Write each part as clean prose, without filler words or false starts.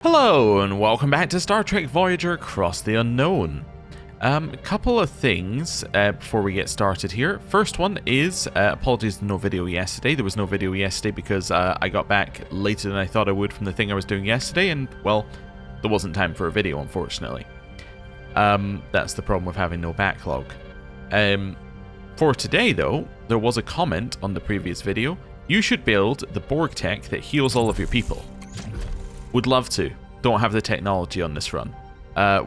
Hello and welcome back to Star Trek Voyager Across the Unknown. A couple of things before we get started here. First one is, apologies no video yesterday. There was no video yesterday because I got back later than I thought I would from the thing I was doing yesterday, and well, there wasn't time for a video, unfortunately. That's the problem with having no backlog. For today though, there was a comment on the previous video. You should build the Borg tech that heals all of your people. Would love to. Don't have the technology on this run.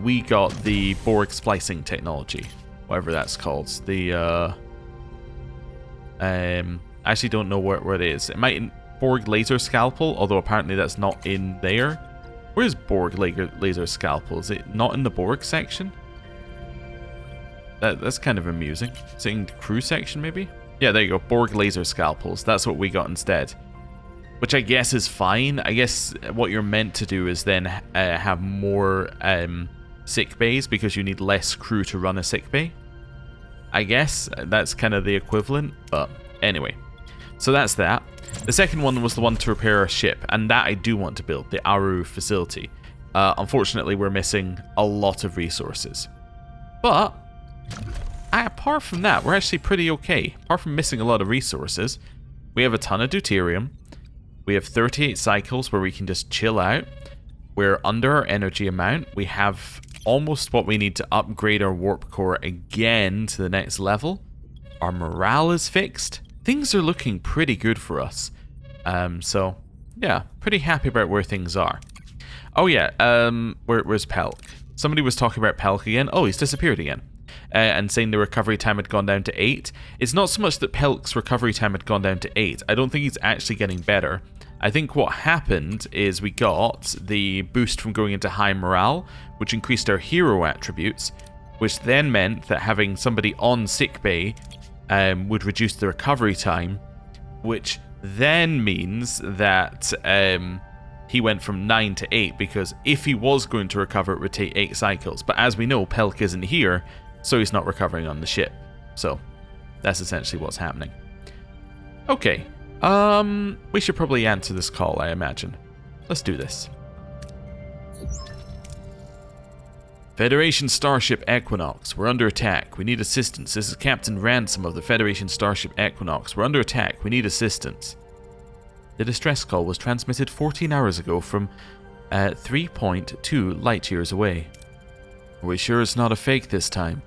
We got the Borg splicing technology, whatever that's called. The I actually don't know where it is. It might Borg laser scalpel, although apparently that's not in there. Where's Borg laser scalpel? Is it not in the Borg section? That's kind of amusing. Is it in the crew section maybe? Yeah, there you go. Borg laser scalpels. That's what we got instead. Which I guess is fine. I guess what you're meant to do is then have more sick bays because you need less crew to run a sick bay. I guess that's kind of the equivalent, but anyway. So that's that. The second one was the one to repair our ship, and that I do want to build, the Aru facility. Unfortunately, we're missing a lot of resources. But apart from that, we're actually pretty okay. Apart from missing a lot of resources, we have a ton of deuterium. We have 38 cycles where we can just chill out. We're under our energy amount. We have almost what we need to upgrade our warp core again to the next level. Our morale is fixed. Things are looking pretty good for us. So, yeah, pretty happy about where things are. Oh yeah, where's Pelk? Somebody was talking about Pelk again. Oh, he's disappeared again. And saying the recovery time had gone down to 8. It's not so much that Pelk's recovery time had gone down to 8. I don't think he's actually getting better. I think what happened is we got the boost from going into high morale, which increased our hero attributes, which then meant that having somebody on sickbay would reduce the recovery time, which then means that he went from 9 to 8, because if he was going to recover, it would take 8 cycles. But as we know, Pelk isn't here, so he's not recovering on the ship. So that's essentially what's happening. Okay. We should probably answer this call, I imagine. Let's do this. Federation starship Equinox. We're under attack. We need assistance. This is Captain Ransom of the Federation starship Equinox. We're under attack. We need assistance. The distress call was transmitted 14 hours ago from 3.2 light years away. Are we sure it's not a fake this time?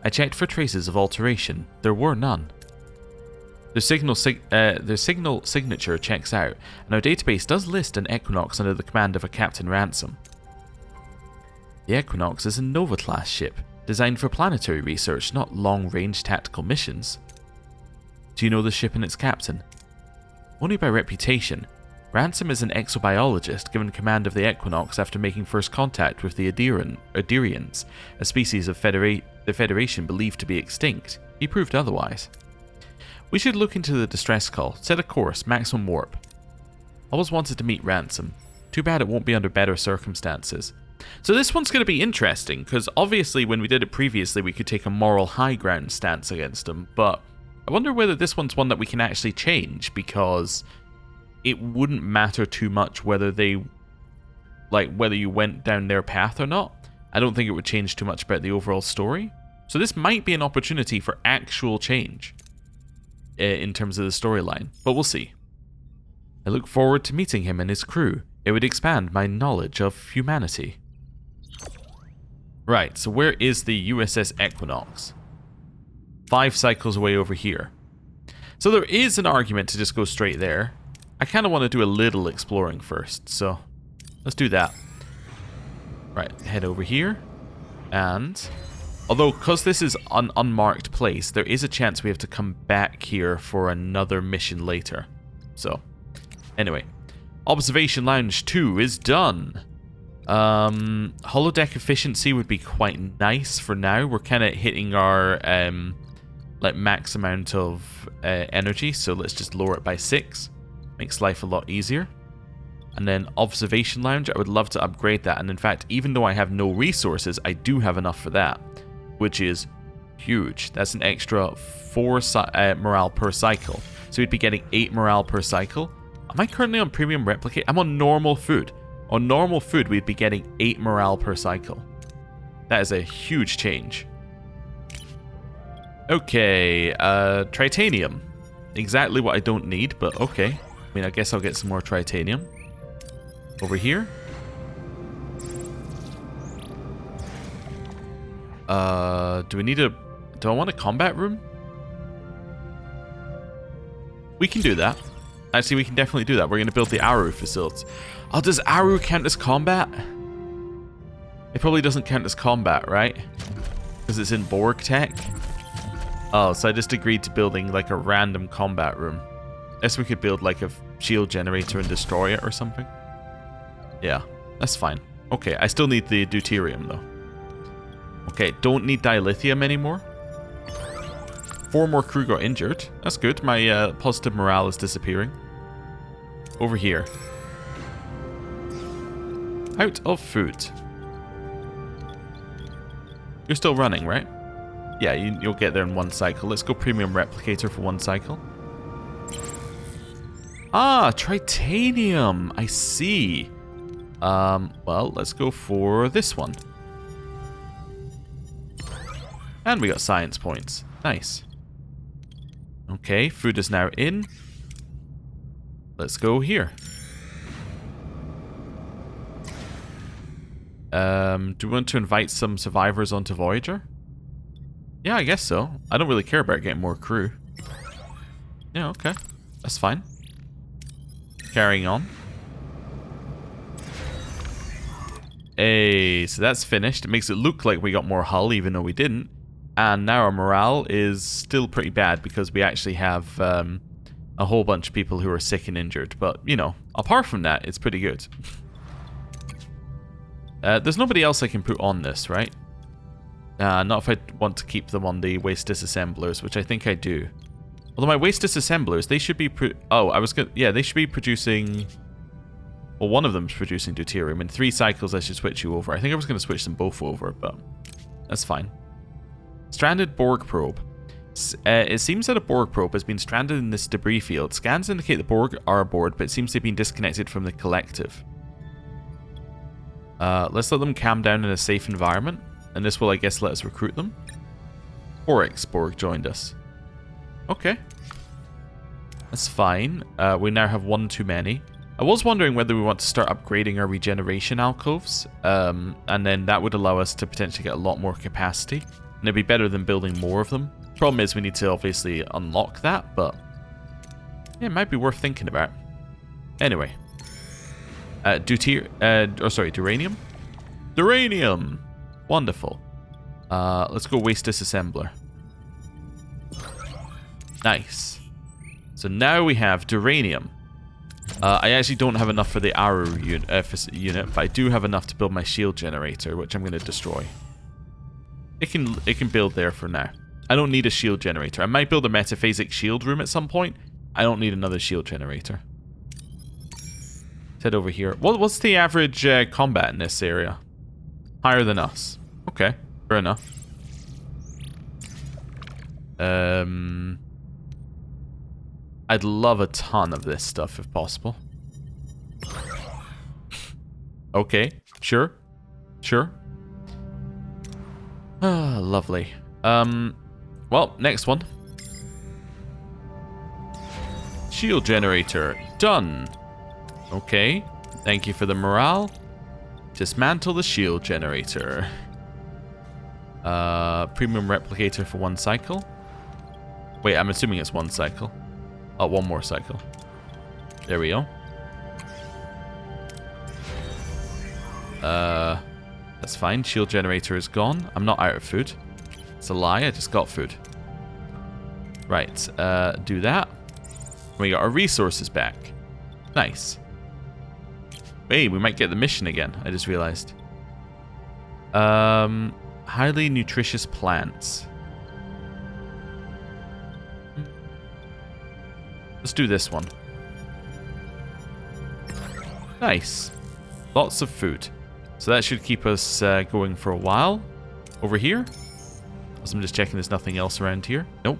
I checked for traces of alteration. There were none. Their signal signature checks out, and our database does list an Equinox under the command of a Captain Ransom. The Equinox is a Nova-class ship, designed for planetary research, not long-range tactical missions. Do you know the ship and its captain? Only by reputation. Ransom is an exobiologist given command of the Equinox after making first contact with the Adirians, a species of the Federation believed to be extinct. He proved otherwise. We should look into the distress call, set a course, maximum warp. Always wanted to meet Ransom. Too bad it won't be under better circumstances. So this one's going to be interesting, because obviously when we did it previously we could take a moral high ground stance against him, but I wonder whether this one's one that we can actually change, because it wouldn't matter too much whether whether you went down their path or not. I don't think it would change too much about the overall story. So this might be an opportunity for actual change in terms of the storyline, but we'll see. I look forward to meeting him and his crew. It would expand my knowledge of humanity. Right, so where is the USS Equinox? 5 cycles away over here. So there is an argument to just go straight there. I kind of want to do a little exploring first, so let's do that. Right, head over here. And although, because this is an unmarked place, there is a chance we have to come back here for another mission later. So, anyway. Observation Lounge 2 is done. Holodeck efficiency would be quite nice for now. We're kind of hitting our max amount of energy, so let's just lower it by 6. Makes life a lot easier. And then Observation Lounge, I would love to upgrade that. And in fact, even though I have no resources, I do have enough for that, which is huge. That's an extra 4 morale per cycle. So we'd be getting 8 morale per cycle. Am I currently on premium replicate? I'm on normal food. On normal food, we'd be getting 8 morale per cycle. That is a huge change. Okay, tritanium. Exactly what I don't need, but okay. I mean, I guess I'll get some more tritanium. Over here. Do we need a... Do I want a combat room? We can do that. Actually, we can definitely do that. We're going to build the Aru facilities. Oh, does Aru count as combat? It probably doesn't count as combat, right? Because it's in Borg tech. Oh, so I just agreed to building like a random combat room. Guess we could build like a shield generator and destroy it or something. Yeah, that's fine. Okay, I still need the deuterium though. Okay, don't need dilithium anymore. 4 more crew got injured. That's good. My positive morale is disappearing. Over here. Out of food. You're still running, right? Yeah, you'll get there in 1 cycle. Let's go premium replicator for 1 cycle. Ah, tritanium. I see. Well, let's go for this one. And we got science points. Nice. Okay, food is now in. Let's go here. Do we want to invite some survivors onto Voyager? Yeah, I guess so. I don't really care about getting more crew. Yeah, okay. That's fine. Carrying on. Hey, so that's finished. It makes it look like we got more hull, even though we didn't. And now our morale is still pretty bad because we actually have a whole bunch of people who are sick and injured. But, you know, apart from that, it's pretty good. There's nobody else I can put on this, right? Not if I want to keep them on the waste disassemblers, which I think I do. Although my waste disassemblers, they should be... Yeah, they should be producing... Well, one of them's producing deuterium. In 3 cycles, I should switch you over. I think I was going to switch them both over, but that's fine. Stranded Borg probe. It seems that a Borg probe has been stranded in this debris field. Scans indicate the Borg are aboard, but it seems they've been disconnected from the collective. Let's let them calm down in a safe environment, and this will, I guess, let us recruit them. Oryx Borg joined us. Okay. That's fine. We now have 1 too many. I was wondering whether we want to start upgrading our regeneration alcoves, and then that would allow us to potentially get a lot more capacity. And it'd be better than building more of them. Problem is we need to obviously unlock that, but yeah, it might be worth thinking about. Anyway. Duranium? Duranium! Wonderful. Let's go waste disassembler. Nice. So now we have duranium. I actually don't have enough for the Aru unit, but I do have enough to build my shield generator, which I'm going to destroy. It can build there for now. I don't need a shield generator. I might build a metaphasic shield room at some point. I don't need another shield generator. Let's head over here. What's the average combat in this area? Higher than us. Okay, fair enough. I'd love a ton of this stuff if possible. Okay, sure. Sure. Ah, lovely. Well, next one. Shield generator. Done. Okay. Thank you for the morale. Dismantle the shield generator. Premium replicator for 1 cycle. Wait, I'm assuming it's 1 cycle. Oh, 1 more cycle. There we go. That's fine. Shield generator is gone. I'm not out of food. It's a lie. I just got food. Right. Do that. We got our resources back. Nice. Hey, we might get the mission again. I just realized. Highly nutritious plants. Let's do this one. Nice. Lots of food. So that should keep us going for a while. Over here. So I'm just checking there's nothing else around here. Nope.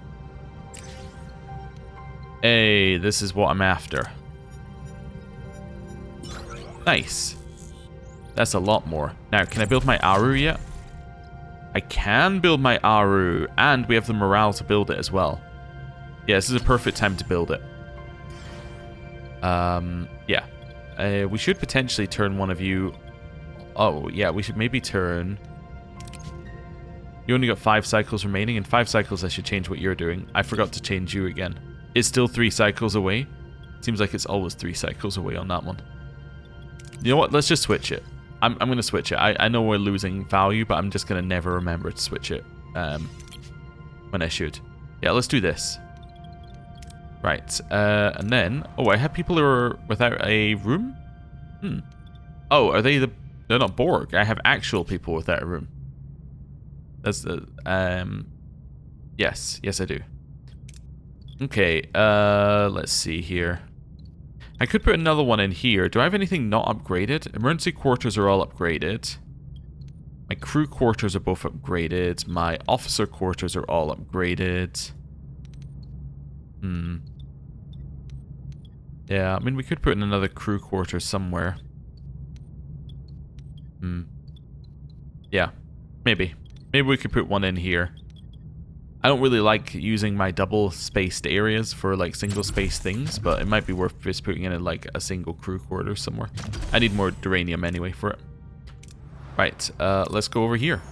Hey, this is what I'm after. Nice. That's a lot more. Now, can I build my Aru yet? I can build my Aru, and we have the morale to build it as well. Yeah, this is a perfect time to build it. Yeah. We should potentially turn one of you... Oh, yeah, we should maybe turn... You only got 5 cycles remaining. In 5 cycles, I should change what you're doing. I forgot to change you again. It's still 3 cycles away. Seems like it's always 3 cycles away on that one. You know what? Let's just switch it. I'm going to switch it. I know we're losing value, but I'm just going to never remember to switch it when I should. Yeah, let's do this. Right. And then... Oh, I have people who are without a room? Oh, are they the... They're not Borg. I have actual people without a room. That's the... Yes. Yes, I do. Okay. Let's see here. I could put another one in here. Do I have anything not upgraded? Emergency quarters are all upgraded. My crew quarters are both upgraded. My officer quarters are all upgraded. Yeah, I mean, we could put in another crew quarters somewhere. Yeah, maybe. Maybe we could put one in here. I don't really like using my double-spaced areas for, like, single-spaced things, but it might be worth just putting in, like, a single crew quarter somewhere. I need more duranium anyway for it. Right, let's go over here.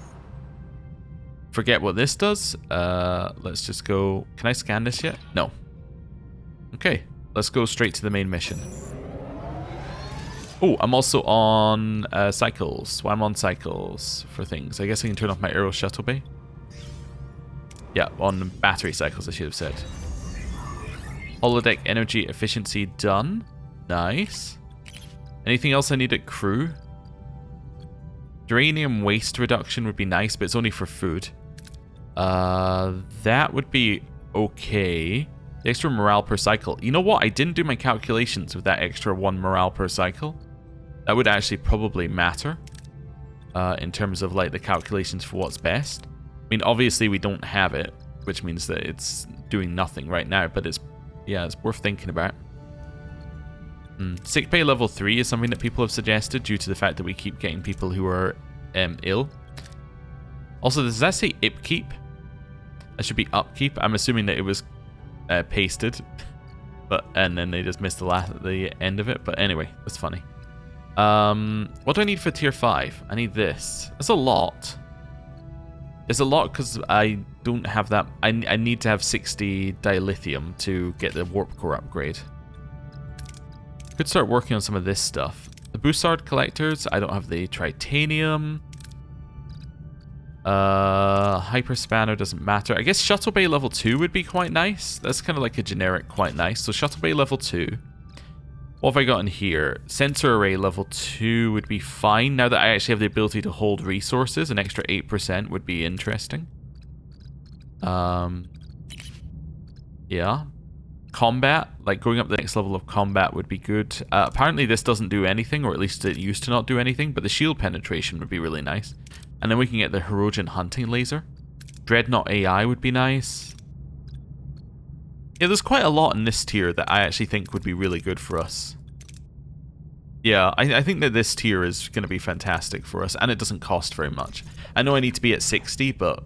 Forget what this does. Let's just go... Can I scan this yet? No. Okay, let's go straight to the main mission. Oh, I'm also on cycles. So I'm on cycles for things. I guess I can turn off my aero shuttle bay. Yeah, on battery cycles, I should have said. Holodeck energy efficiency done. Nice. Anything else I need at crew? Uranium waste reduction would be nice, but it's only for food. That would be okay. The extra morale per cycle. You know what? I didn't do my calculations with that extra 1 morale per cycle. That would actually probably matter. In terms of, like, the calculations for what's best. I mean, obviously we don't have it, which means that it's doing nothing right now, but it's, yeah, it's worth thinking about. Sickbay level 3 is something that people have suggested due to the fact that we keep getting people who are ill. Also, does that say upkeep? That should be upkeep. I'm assuming that it was pasted, and then they just missed the end of it. But anyway, that's funny. What do I need for tier 5? I need this. That's a lot. It's a lot because I don't have that. I need to have 60 dilithium to get the warp core upgrade. Could start working on some of this stuff. The Bussard collectors, I don't have the tritanium. Hyperspanner doesn't matter. I guess Shuttle Bay level 2 would be quite nice. That's kind of like a generic quite nice. So Shuttle Bay level 2. What have I got in here? Sensor array level 2 would be fine. Now that I actually have the ability to hold resources, an extra 8% would be interesting. Yeah. Combat, like going up the next level of combat would be good. Apparently this doesn't do anything, or at least it used to not do anything, but the shield penetration would be really nice. And then we can get the Hirogen hunting laser. Dreadnought AI would be nice. Yeah, there's quite a lot in this tier that I actually think would be really good for us. Yeah, I think that this tier is going to be fantastic for us, and it doesn't cost very much. I know I need to be at 60, but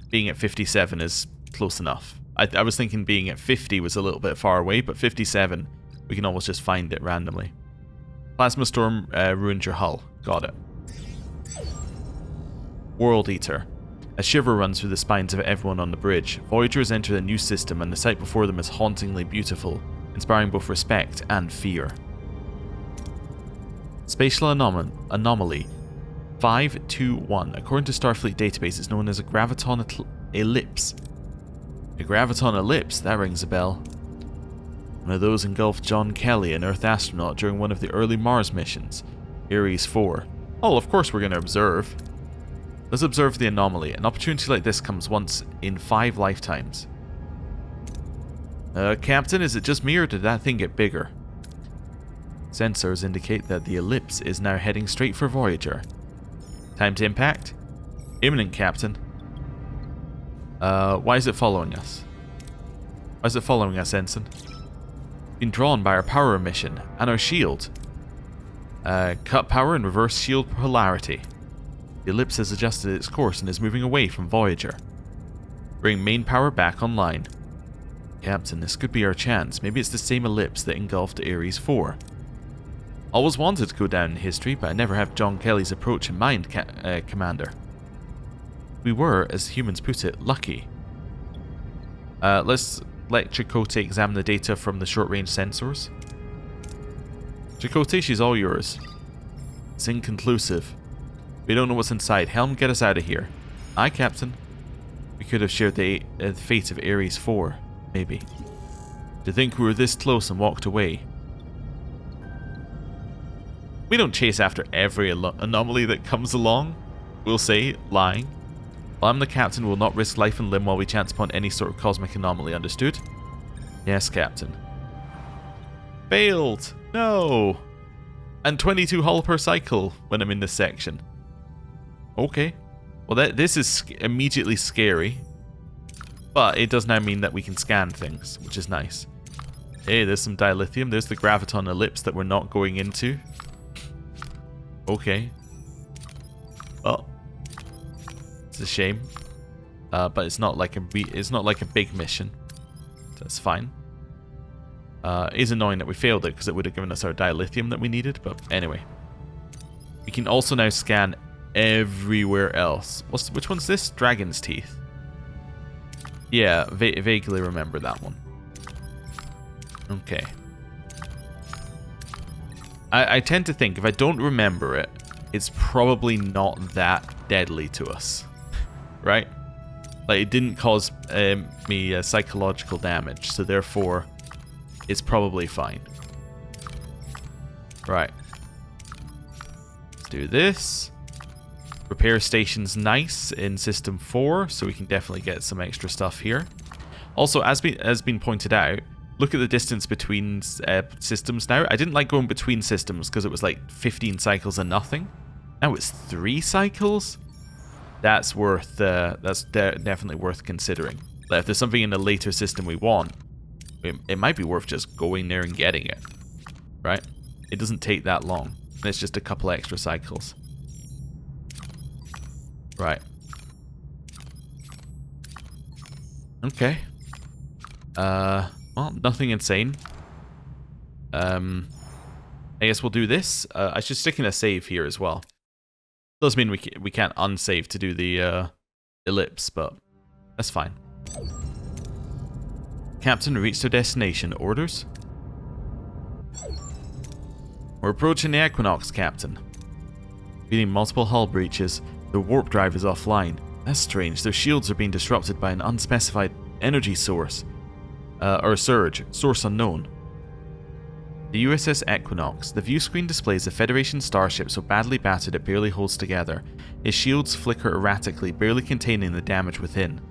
being at 57 is close enough. I was thinking being at 50 was a little bit far away, but 57, we can always just find it randomly. Plasma Storm ruined your hull. Got it. World Eater. A shiver runs through the spines of everyone on the bridge. Voyagers enter a new system, and the sight before them is hauntingly beautiful, inspiring both respect and fear. Spatial anomaly 521. According to Starfleet database, it's known as a graviton ellipse. A graviton ellipse? That rings a bell. One of those engulfed John Kelly, an Earth astronaut, during one of the early Mars missions, Ares 4. Oh, of course we're going to observe. Let's observe the anomaly. An opportunity like this comes once in 5 lifetimes. Captain, is it just me or did that thing get bigger? Sensors indicate that the ellipse is now heading straight for Voyager. Time to impact? Imminent, Captain. Why is it following us? Why is it following us, Ensign? Been drawn by our power emission and our shield. Cut power and reverse shield polarity. The ellipse has adjusted its course and is moving away from Voyager. Bring main power back online. Captain, this could be our chance. Maybe it's the same ellipse that engulfed Ares 4. Always wanted to go down in history, but I never have John Kelly's approach in mind, Commander. We were, as humans put it, lucky. Let's let Chakotay examine the data from the short-range sensors. Chakotay, she's all yours. It's inconclusive. We don't know what's inside. Helm, get us out of here. Aye, Captain. We could have shared the fate of Ares 4, maybe. To think we were this close and walked away. We don't chase after every anomaly that comes along. We'll say, lying. While I'm the captain, we'll not risk life and limb while we chance upon any sort of cosmic anomaly, understood? Yes, Captain. Failed! No! And 22 hull per cycle when I'm in this section. Okay. Well, this is immediately scary. But it does now mean that we can scan things, which is nice. Hey, there's some dilithium. There's the graviton ellipse that we're not going into. Okay. Well, it's a shame, but it's not like a big mission. That's fine. It is annoying that we failed it because it would have given us our dilithium that we needed. But anyway, we can also now scan everywhere else. Which one's this? Dragon's Teeth. Yeah, vaguely remember that one. Okay. I tend to think if I don't remember it, it's probably not that deadly to us, right? Like, it didn't cause me psychological damage, so therefore it's probably fine. Right. Let's do this. Repair station's nice in System 4, so we can definitely get some extra stuff here. Also, as been pointed out, look at the distance between systems now. I didn't like going between systems because it was like 15 cycles and nothing. Now it's 3 cycles? That's worth, definitely worth considering. Like, if there's something in a later system we want, it might be worth just going there and getting it. Right? It doesn't take that long. And it's just a couple extra cycles. Right. Okay. Well, nothing insane. I guess we'll do this. I should stick in a save here as well. Does mean we can't unsave to do the ellipse, but that's fine. Captain, reached our destination. Orders? We're approaching the Equinox, Captain. Feeling multiple hull breaches. The warp drive is offline. That's strange. Their shields are being disrupted by an unspecified energy source. Or surge. Source unknown. The USS Equinox. The view screen displays a Federation starship so badly battered it barely holds together. Its shields flicker erratically, barely containing the damage within.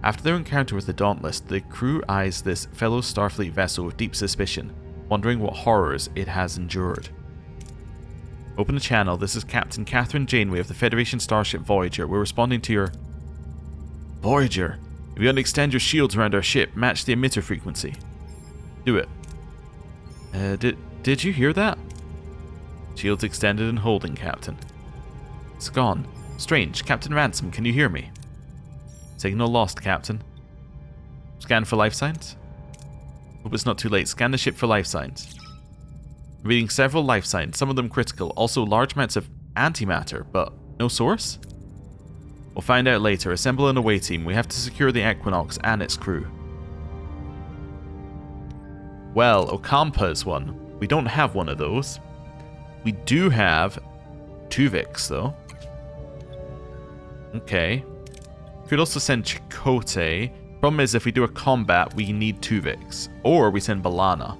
After their encounter with the Dauntless, the crew eyes this fellow Starfleet vessel with deep suspicion, wondering what horrors it has endured. Open the channel. This is Captain Catherine Janeway of the Federation starship Voyager. We're responding to your... Voyager! If you want to extend your shields around our ship, match the emitter frequency. Do it. Did you hear that? Shields extended and holding, Captain. It's gone. Strange. Captain Ransom, can you hear me? Signal lost, Captain. Scan for life signs? Hope it's not too late. Scan the ship for life signs. Reading several life signs, some of them critical. Also large amounts of antimatter, but no source? We'll find out later. Assemble an away team. We have to secure the Equinox and its crew. Well, Ocampa's one. We don't have one of those. We do have Tuvix, though. Okay. Could also send Chakotay. Problem is, if we do a combat, we need Tuvix. Or we send B'Elanna.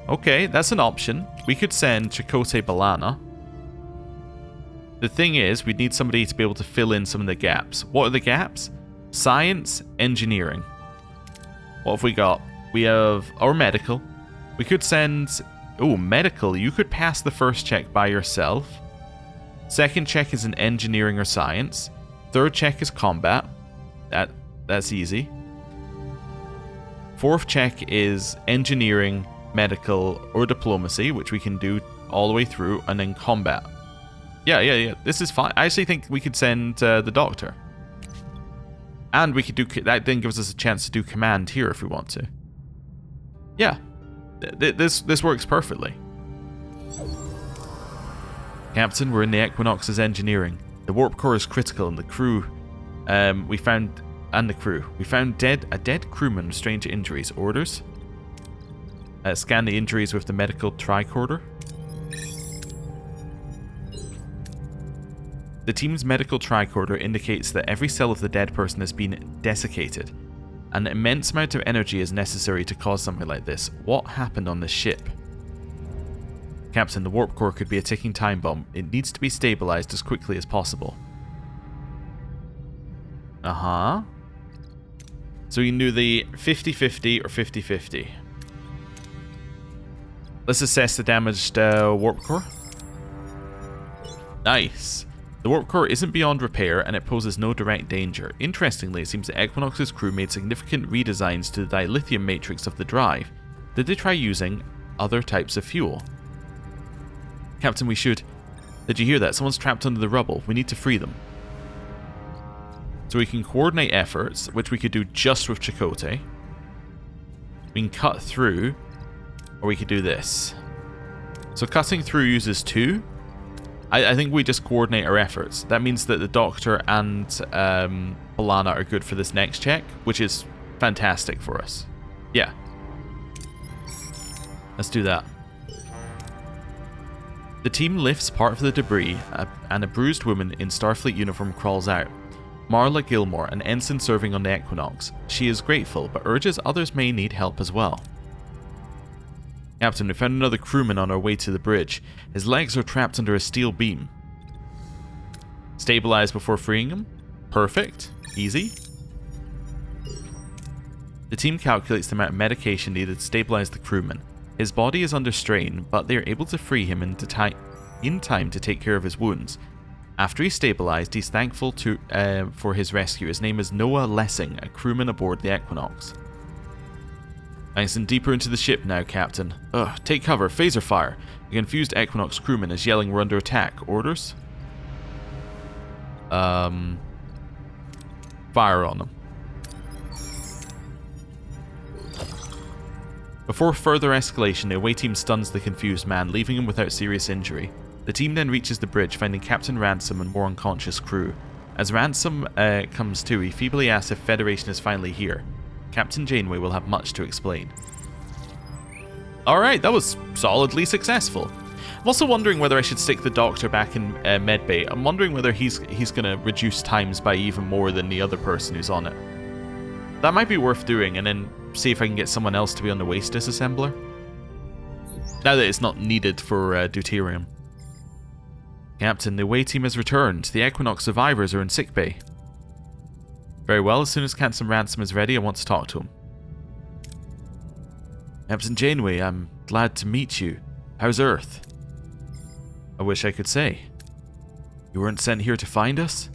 Okay, that's an option. We could send Chakotay B'Elanna. The thing is, we need somebody to be able to fill in some of the gaps. What are the gaps? Science, engineering. What have we got? We have our medical. We could send... Oh, medical. You could pass the first check by yourself. Second check is in engineering or science. Third check is combat. That's easy. Fourth check is engineering, medical, or diplomacy, which we can do all the way through and then combat. Yeah. This is fine. I actually think we could send the Doctor. And we could do... That then gives us a chance to do command here if we want to. Yeah. This works perfectly. Captain, we're in the Equinox's engineering. The warp core is critical and the crew... We found a dead crewman with strange injuries. Orders? Scan the injuries with the medical tricorder. The team's medical tricorder indicates that every cell of the dead person has been desiccated. An immense amount of energy is necessary to cause something like this. What happened on this ship? Captain, the warp core could be a ticking time bomb. It needs to be stabilized as quickly as possible. Uh-huh. So we can do the 50-50 or 50-50. Let's assess the damaged warp core. Nice. The warp core isn't beyond repair and it poses no direct danger. Interestingly, it seems that Equinox's crew made significant redesigns to the dilithium matrix of the drive. Did they try using other types of fuel? Captain, we should... Did you hear that? Someone's trapped under the rubble. We need to free them. So we can coordinate efforts, which we could do just with Chakotay. We can cut through, or we could do this. So cutting through uses 2. I think we just coordinate our efforts. That means that the Doctor and B'Elanna are good for this next check, which is fantastic for us. Yeah. Let's do that. The team lifts part of the debris, and a bruised woman in Starfleet uniform crawls out. Marla Gilmore, an ensign serving on the Equinox. She is grateful, but urges others may need help as well. Captain, we found another crewman on our way to the bridge. His legs are trapped under a steel beam. Stabilize before freeing him. Perfect. Easy. The team calculates the amount of medication needed to stabilize the crewman. His body is under strain, but they are able to free him in time to take care of his wounds. After he's stabilized, he's thankful for his rescue. His name is Noah Lessing, a crewman aboard the Equinox. Nice and deeper into the ship now, Captain. Ugh, take cover, phaser fire. The confused Equinox crewman is yelling we're under attack. Orders? Fire on them. Before further escalation, the away team stuns the confused man, leaving him without serious injury. The team then reaches the bridge, finding Captain Ransom and more unconscious crew. As Ransom comes to, he feebly asks if Federation is finally here. Captain Janeway will have much to explain. Alright, that was solidly successful. I'm also wondering whether I should stick the Doctor back in medbay. I'm wondering whether he's going to reduce times by even more than the other person who's on it. That might be worth doing, and then see if I can get someone else to be on the waste disassembler. Now that it's not needed for deuterium. Captain, the away team has returned. The Equinox survivors are in sickbay. Very well, as soon as Captain Ransom is ready, I want to talk to him. Captain Janeway, I'm glad to meet you. How's Earth? I wish I could say. You weren't sent here to find us?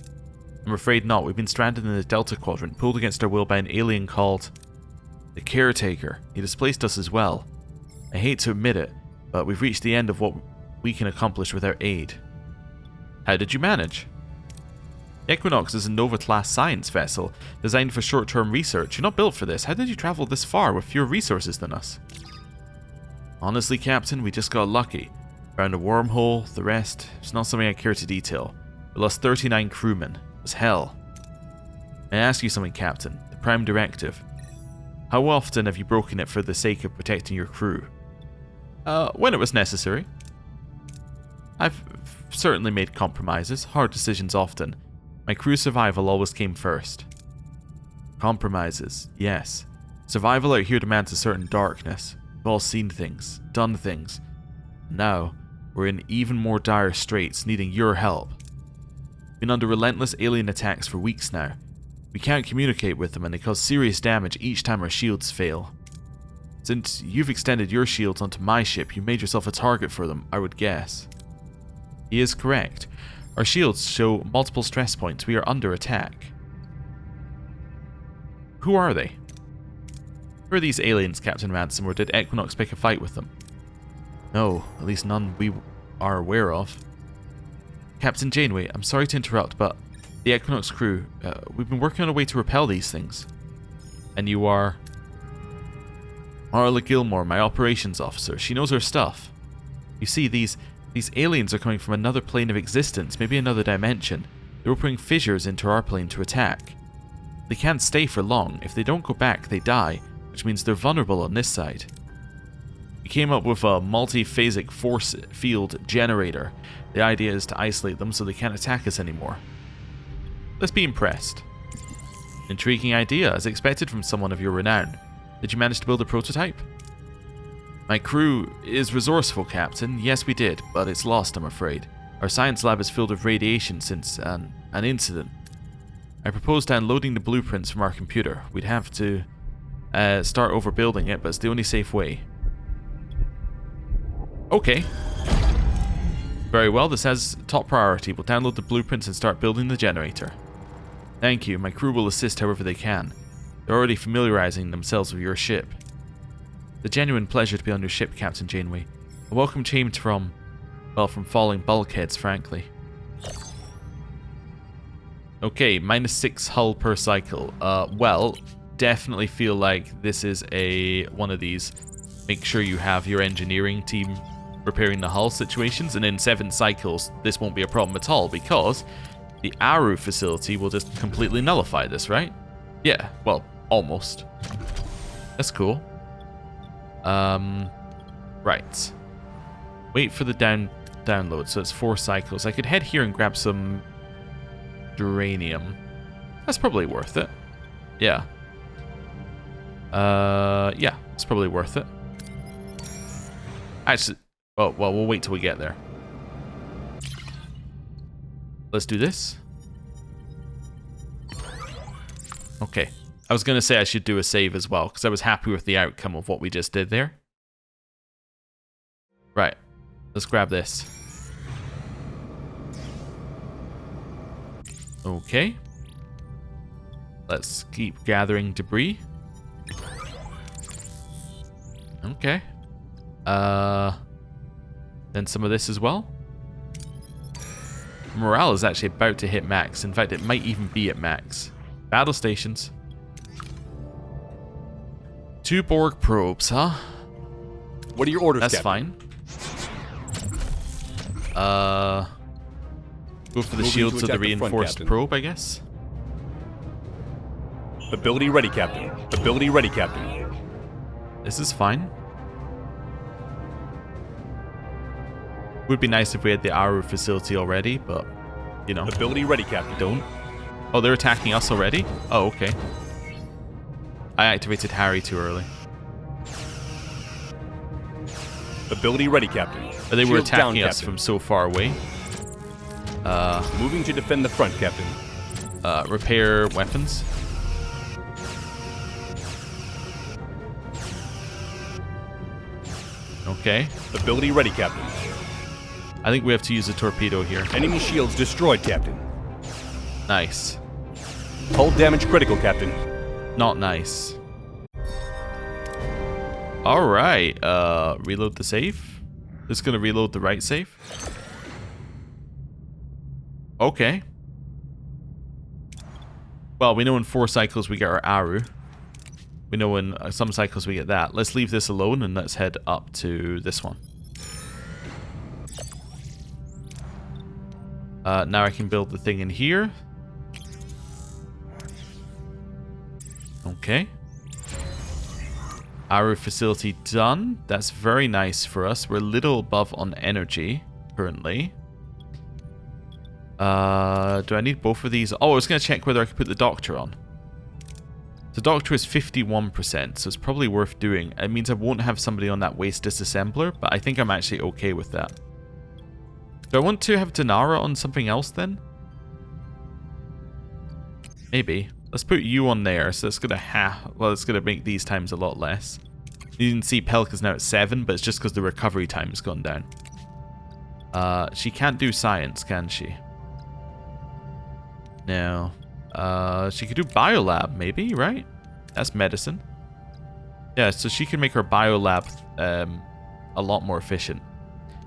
I'm afraid not. We've been stranded in the Delta Quadrant, pulled against our will by an alien called the Caretaker. He displaced us as well. I hate to admit it, but we've reached the end of what we can accomplish without aid. How did you manage? Equinox is a Nova-class science vessel designed for short-term research. You're not built for this. How did you travel this far with fewer resources than us? Honestly, Captain, we just got lucky. Found a wormhole, the rest, it's not something I care to detail. We lost 39 crewmen. It was hell. May I ask you something, Captain? The Prime Directive. How often have you broken it for the sake of protecting your crew? When it was necessary. I've certainly made compromises, hard decisions often. My crew's survival always came first. Compromises, yes. Survival out here demands a certain darkness. We've all seen things, done things. Now, we're in even more dire straits, needing your help. Been under relentless alien attacks for weeks now. We can't communicate with them and they cause serious damage each time our shields fail. Since you've extended your shields onto my ship, you made yourself a target for them, I would guess. He is correct. Our shields show multiple stress points. We are under attack. Who are they? Who are these aliens, Captain Ransom, or did Equinox pick a fight with them? No, at least none we are aware of. Captain Janeway, I'm sorry to interrupt, but the Equinox crew, we've been working on a way to repel these things. And you are... Marla Gilmore, my operations officer. She knows her stuff. You see, these aliens are coming from another plane of existence, maybe another dimension. They're opening fissures into our plane to attack. They can't stay for long. If they don't go back, they die, which means they're vulnerable on this side. We came up with a multi-phasic force field generator. The idea is to isolate them so they can't attack us anymore. Let's be impressed. Intriguing idea, as expected from someone of your renown. Did you manage to build a prototype? My crew is resourceful, Captain. Yes, we did, but it's lost, I'm afraid. Our science lab is filled with radiation since an incident. I proposed downloading the blueprints from our computer. We'd have to start overbuilding it, but it's the only safe way. Okay. Very well, this has top priority. We'll download the blueprints and start building the generator. Thank you. My crew will assist however they can. They're already familiarizing themselves with your ship. It's a genuine pleasure to be on your ship, Captain Janeway. A welcome change from falling bulkheads, frankly. Okay, -6 hull per cycle. Well, definitely feel like this is one of these make sure you have your engineering team repairing the hull situations, and in 7 cycles this won't be a problem at all because the Aru facility will just completely nullify this, right? Yeah, well, almost. That's cool. Right. Wait for the download, so it's 4 cycles. I could head here and grab some uranium. That's probably worth it. Yeah. Yeah, it's probably worth it. Actually, oh, well, we'll wait till we get there. Let's do this. Okay. I was going to say I should do a save as well, because I was happy with the outcome of what we just did there. Right. Let's grab this. Okay. Let's keep gathering debris. Okay. Then some of this as well. Morale is actually about to hit max. In fact, it might even be at max. Battle stations. 2 Borg probes, huh? What are your orders, That's Captain? fine. Go for the shields of the reinforced probe, I guess. Ability ready, Captain. Ability ready, Captain. This is fine. Would be nice if we had the Aru facility already, but, you know. Ability ready, Captain. Don't. Oh, they're attacking us already? Oh, okay. I activated Harry too early. Ability ready, Captain. But they were Shields attacking down, us Captain. from so far away. Moving to defend the front, Captain. Repair weapons. Okay. Ability ready, Captain. I think we have to use a torpedo here. Enemy shields destroyed, Captain. Nice. Hull damage critical, Captain. Not nice. Alright, reload the save. Just gonna reload the right save. Okay. Well, we know in 4 cycles we get our Aru. We know in some cycles we get that. Let's leave this alone and let's head up to this one. Now I can build the thing in here. Okay. Aru facility done. That's very nice for us. We're a little above on energy currently. Do I need both of these? Oh, I was going to check whether I could put the doctor on. The doctor is 51%, so it's probably worth doing. It means I won't have somebody on that waste disassembler, but I think I'm actually okay with that. Do I want to have Denara on something else then? Maybe. Let's put you on there, so it's gonna make these times a lot less. You can see Pelka's now at 7, but it's just because the recovery time has gone down. She can't do science, can she? No. She could do biolab, maybe, right? That's medicine. Yeah, so she can make her biolab a lot more efficient.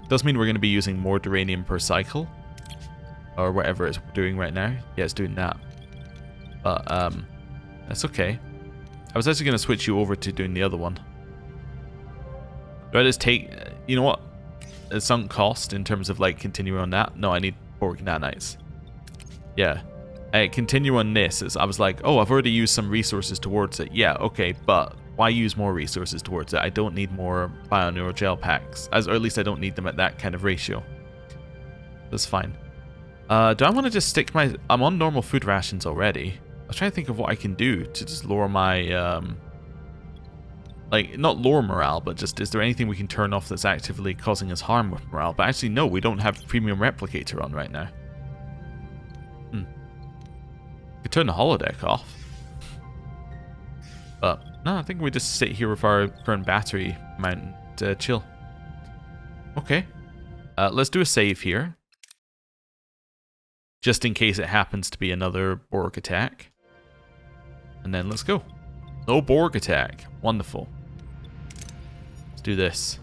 Does mean we're going to be using more duranium per cycle. Or whatever it's doing right now. Yeah, it's doing that. But, that's okay. I was actually going to switch you over to doing the other one. Do I just take... You know what? A sunk cost in terms of, like, continuing on that? No, I need Borg nanites. Yeah. Continue on this. I was like, oh, I've already used some resources towards it. Yeah, okay, but why use more resources towards it? I don't need more bioneural gel packs. Or at least I don't need them at that kind of ratio. That's fine. Do I want to just stick my... I'm on normal food rations already. I was trying to think of what I can do to just lower my... Like, not lower morale, but just, is there anything we can turn off that's actively causing us harm with morale? But actually, no, we don't have Premium Replicator on right now. Could turn the holodeck off. But, no, I think we just sit here with our current battery mount and chill. Okay. Let's do a save here. Just in case it happens to be another Borg attack. And then let's go. No Borg attack. Wonderful. Let's do this.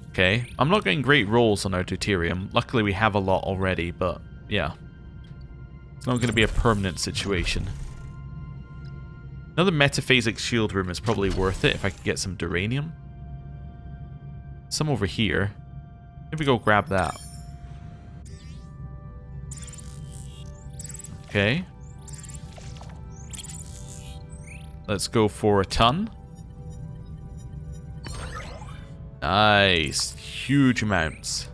Okay. I'm not getting great rolls on our deuterium. Luckily we have a lot already, but yeah. It's not going to be a permanent situation. Another metaphasic shield room is probably worth it if I could get some duranium. Some over here. Maybe go grab that. Okay. Let's go for a ton. Nice. Huge amounts.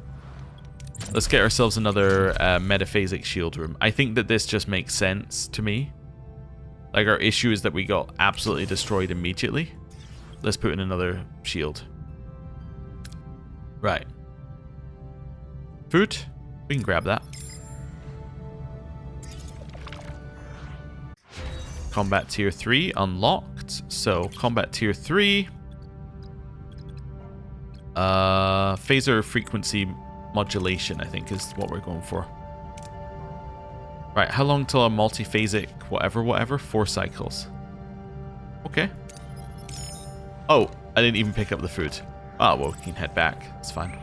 Let's get ourselves another metaphasic shield room. I think that this just makes sense to me. Like, our issue is that we got absolutely destroyed immediately. Let's put in another shield. Right. Food. We can grab that. Combat tier 3 unlocked. So, combat tier 3. Phaser frequency modulation, I think, is what we're going for. Right, how long till a multiphasic whatever? 4 cycles. Okay. Oh, I didn't even pick up the food. Oh, well, we can head back. It's fine.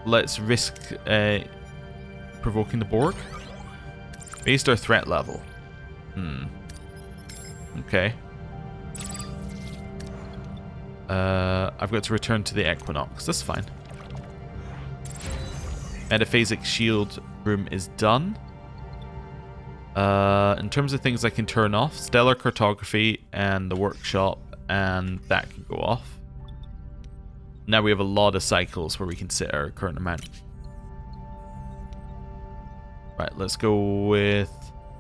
Let's risk provoking the Borg. Raised our threat level. Okay. I've got to return to the Equinox. That's fine. Metaphasic shield room is done. In terms of things I can turn off, stellar cartography and the workshop, and that can go off. Now we have a lot of cycles where we can sit our current amount. Right, let's go with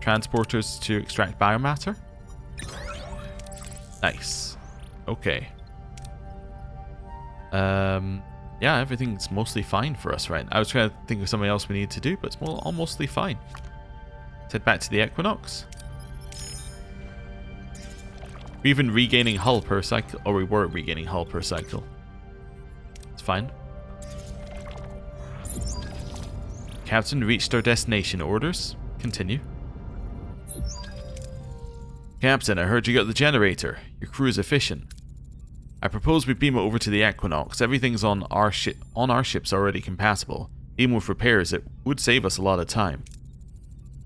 transporters to extract biomatter. Nice. Okay. Yeah, everything's mostly fine for us right now. I was trying to think of something else we need to do, but it's all mostly fine. Let's head back to the Equinox. We're even regaining hull per cycle, or we were regaining hull per cycle. It's fine. Captain, reached our destination. Orders? Continue. Captain, I heard you got the generator. Your crew is efficient. I propose we beam it over to the Equinox. Everything's on our ship's already compatible. Even with repairs, it would save us a lot of time.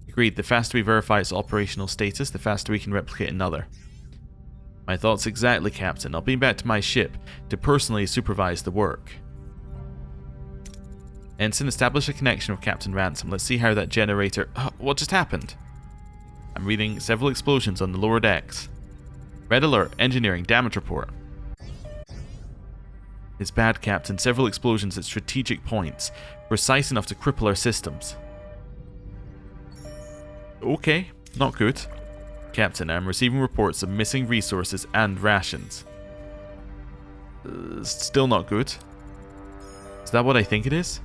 Agreed. The faster we verify its operational status, the faster we can replicate another. My thoughts exactly, Captain. I'll beam back to my ship to personally supervise the work. Ensign, establish a connection with Captain Ransom. Let's see how that generator... what just happened? I'm reading several explosions on the lower decks. Red alert. Engineering. Damage report. It's bad, Captain. Several explosions at strategic points. Precise enough to cripple our systems. Okay. Not good. Captain, I'm receiving reports of missing resources and rations. Still not good. Is that what I think it is?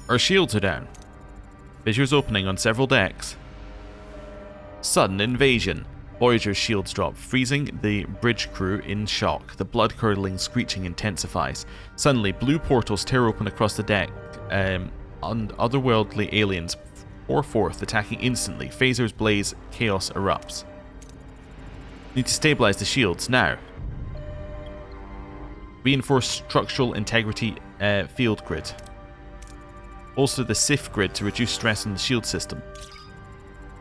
Our shields are down. Fissures opening on several decks. Sudden invasion. Voyager's shields drop, freezing the bridge crew in shock. The blood-curdling screeching intensifies. Suddenly, blue portals tear open across the deck. Otherworldly aliens pour forth, attacking instantly. Phasers blaze, chaos erupts. Need to stabilize the shields now. Reinforce structural integrity field grid. Bolster the SIF grid to reduce stress on the shield system.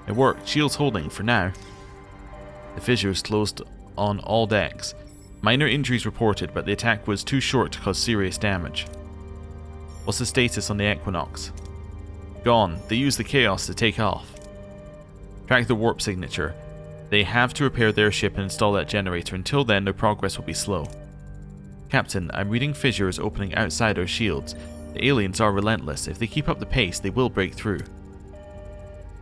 It worked. Shields holding for now. The fissures closed on all decks. Minor injuries reported, but the attack was too short to cause serious damage. What's the status on the Equinox? Gone. They used the chaos to take off. Track the warp signature. They have to repair their ship and install that generator. Until then, their progress will be slow. Captain, I'm reading fissures opening outside our shields. The aliens are relentless. If they keep up the pace, they will break through.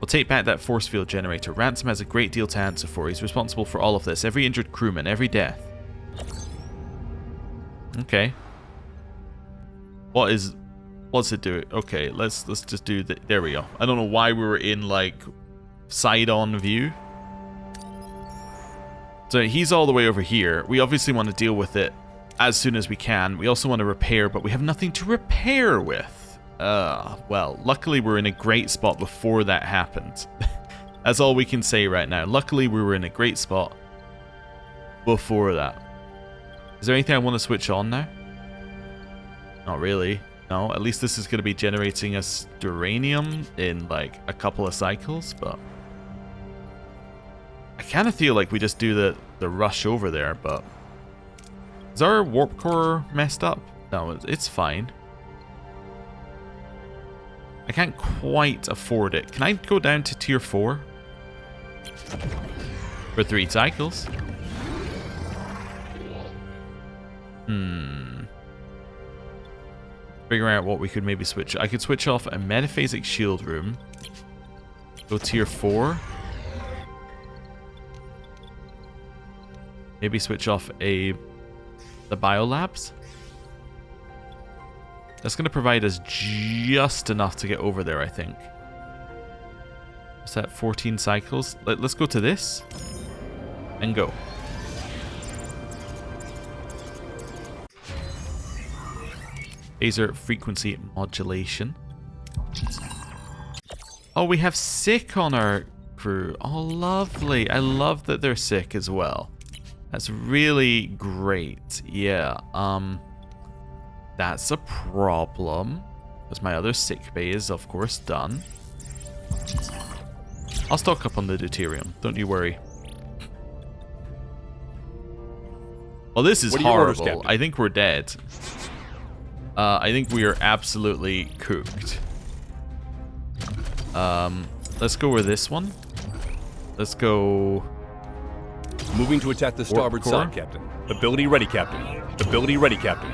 We'll take back that force field generator. Ransom has a great deal to answer for. He's responsible for all of this. Every injured crewman, every death. Okay. What's it do? Okay, let's just do that. There we go. I don't know why we were in like side-on view. So he's all the way over here. We obviously want to deal with it as soon as we can. We also want to repair, but we have nothing to repair with. Well, luckily we're in a great spot before that happened. That's all we can say right now. Luckily we were in a great spot before that. Is there anything I want to switch on now? Not really. No, at least this is going to be generating us uranium in like a couple of cycles, but I kind of feel like we just do the rush over there, but is our warp core messed up? No, it's fine. I can't quite afford it. Can I go down to tier 4? For 3 cycles? Figuring out what we could maybe switch. I could switch off a metaphasic shield room. Go tier 4. Maybe switch off the biolabs. That's going to provide us just enough to get over there, I think. What's that, 14 cycles? Let's go to this. And go. Phaser frequency modulation. Oh, we have sick on our crew. Oh, lovely. I love that they're sick as well. That's really great. Yeah, that's a problem. Because my other sick bay is, of course, done. I'll stock up on the deuterium. Don't you worry. Well, this is horrible. Orders, I think we're dead. I think we are absolutely cooked. Let's go with this one. Let's go... Moving to attack the starboard side, Captain. Ability ready, Captain. Ability ready, Captain.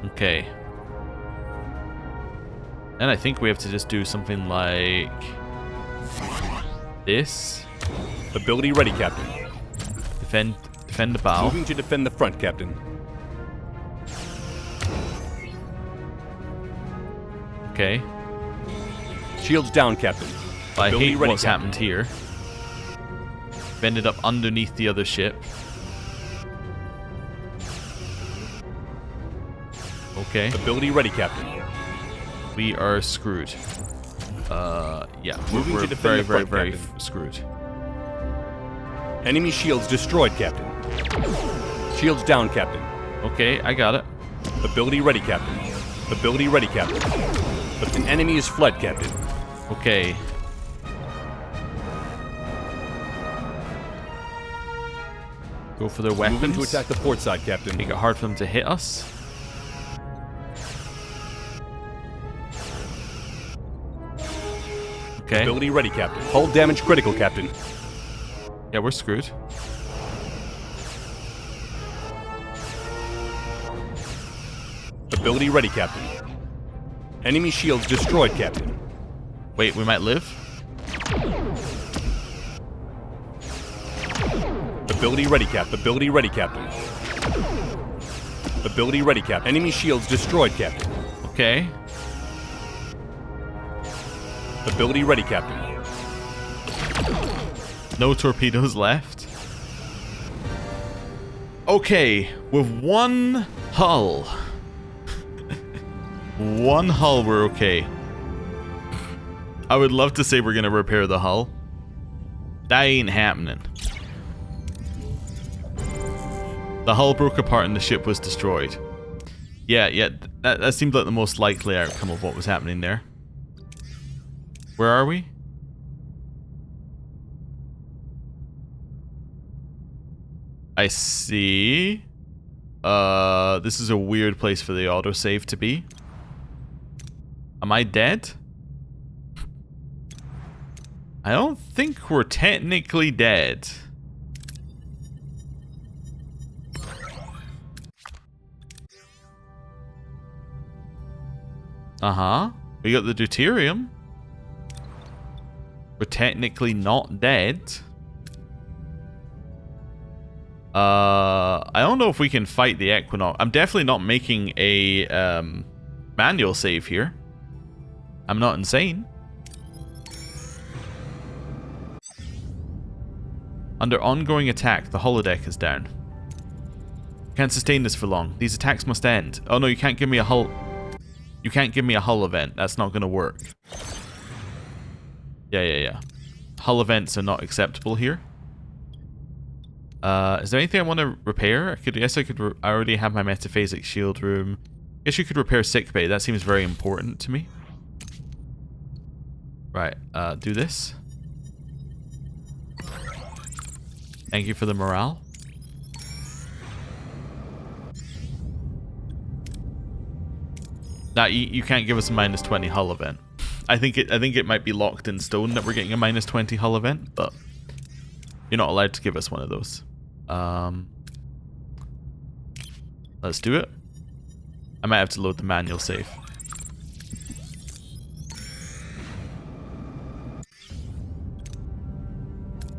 Okay. And I think we have to just do something like... this. Ability ready, Captain. Defend the bow. Moving to defend the front, Captain. Okay. Shields down, Captain. I hate what's happened here. Ended up underneath the other ship. Okay. Ability ready, Captain. We are screwed. Yeah. Moving we're to defend very screwed. Enemy shields destroyed, Captain. Shields down, Captain. Okay, I got it. Ability ready, Captain. Ability ready, Captain. But the enemy is fled, Captain. Okay. Go for their weapons. Moving to attack the port side, Captain. Make it hard for them to hit us. Okay. Ability ready, Captain. Hull damage critical, Captain. Yeah, we're screwed. Ability ready, Captain. Enemy shields destroyed, Captain. Wait, we might live? Ability ready, Cap. Ability ready, Captain. Ability ready, Cap. Enemy shields destroyed, Captain. Okay. Ability ready, Captain. No torpedoes left. Okay, with one hull. One hull, we're okay. I would love to say we're going to repair the hull. That ain't happening. The hull broke apart and the ship was destroyed. Yeah, that seemed like the most likely outcome of what was happening there. Where are we? I see. This is a weird place for the autosave to be. Am I dead? I don't think we're technically dead. Uh-huh. We got the deuterium. We're technically not dead. I don't know if we can fight the Equinox. I'm definitely not making a manual save here. I'm not insane. Under ongoing attack, the holodeck is down. Can't sustain this for long. These attacks must end. Oh no, you can't give me a hull. You can't give me a hull event. That's not going to work. Yeah. Hull events are not acceptable here. Is there anything I want to repair? I already have my metaphasic shield room. Guess you could repair sickbay. That seems very important to me. Right, do this. Thank you for the morale. Nah, you can't give us a -20 hull event. I think it might be locked in stone that we're getting a -20 hull event, but you're not allowed to give us one of those. Let's do it. I might have to load the manual save.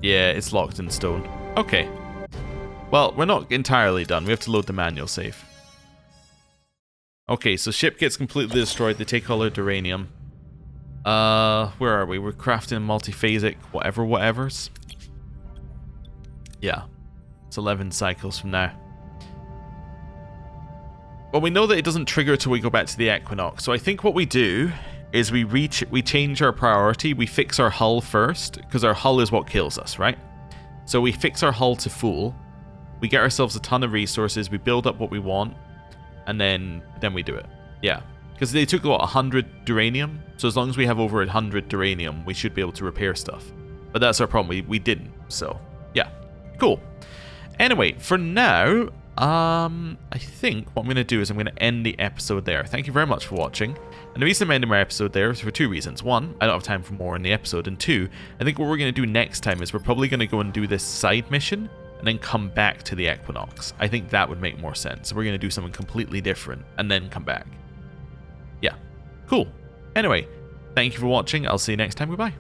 Yeah, it's locked in stone. Okay. Well, we're not entirely done. We have to load the manual save. Okay, so ship gets completely destroyed. They take all our duranium. Where are we? We're crafting multiphasic whatevers. Yeah. It's 11 cycles from now. Well, we know that it doesn't trigger till we go back to the Equinox. So I think what we do is we change our priority. We fix our hull first, because our hull is what kills us, right? So we fix our hull to full. We get ourselves a ton of resources. We build up what we want. And then we do it. Yeah. Because they took, what, 100 duranium? So as long as we have over 100 duranium, we should be able to repair stuff. But that's our problem. We didn't. So, yeah. Cool. Anyway, for now, I think what I'm going to do is I'm going to end the episode there. Thank you very much for watching. And the reason I'm ending my episode there is for two reasons. One, I don't have time for more in the episode. And two, I think what we're going to do next time is we're probably going to go and do this side mission and then come back to the Equinox. I think that would make more sense. We're going to do something completely different and then come back. Yeah. Cool. Anyway, thank you for watching. I'll see you next time. Goodbye.